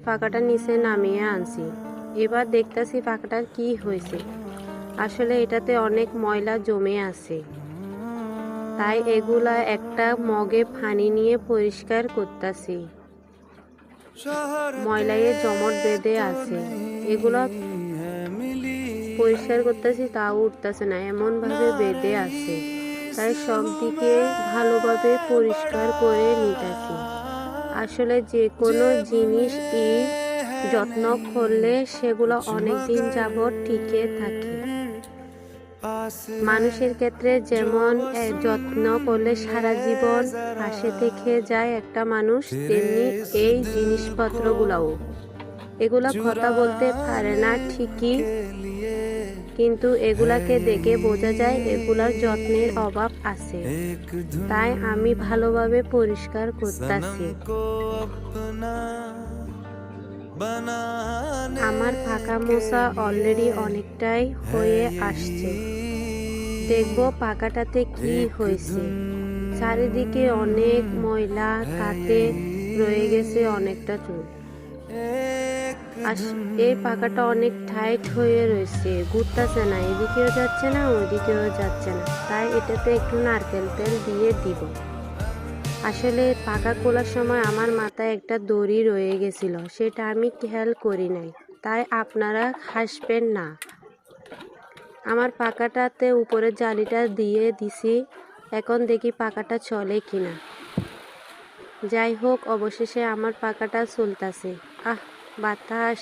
পাখাটা নিচে নামিয়ে আনছি। এবার দেখতেছি পাখাটার কি হয়েছে। আসলে এটাতে অনেক ময়লা জমে আছে, তাই এগুলা একটা মগে পানি নিয়ে পরিষ্কার করতেছি। ময়লায় জমট বেঁধে আছে, এগুলা পরিষ্কার করতেছি তাও উঠতেছে না, এমন ভাবে বেঁধে আছে। তাই সব দিকে ভালোভাবে পরিষ্কার করে নিতেছি। আসলে যে কোনো জিনিস যত্ন করলে সেগুলো অনেক দিন যাবৎ টিকে থাকে। মানুষের ক্ষেত্রে যেমন যত্ন করলে সারা জীবন পাশে থেকে যায় একটা মানুষ, তেমনি এই জিনিসপত্রগুলাও। এগুলা কথা বলতে পারে না ঠিকই, কিন্তু এগুলাকে দেখে বোঝা যায় এগুলার যত্নের অভাব আছে। তাই আমি ভালোভাবে পরিষ্কার করতেছি। আমার পাকা মোছা অলরেডি অনেকটাই হয়ে আসছে। দেখবো পাকাটাতে কি হয়েছে। চারিদিকে অনেক ময়লা, তাতে রয়ে গেছে অনেকটা চুল। এই পাকাটা অনেক টাইট হয়ে রয়েছে, ঘুরতেছে না, এদিকেও যাচ্ছে না ওইদিকেও যাচ্ছে না। তাই এটাতে একটু নারকেল তেল দিয়ে দিব। আসলে পাকা খোলার সময় আমার মাথায় একটা দড়ি রয়ে গেছিল, সেটা আমি খেয়াল করি নাই। তাই আপনারা হাসবেন না। আমার পাকাটাতে উপরের জালিটা দিয়ে দিছি, এখন দেখি পাকাটা চলে কিনা। যাই হোক, অবশেষে আমার পাকাটা চলতেছে। বাতাস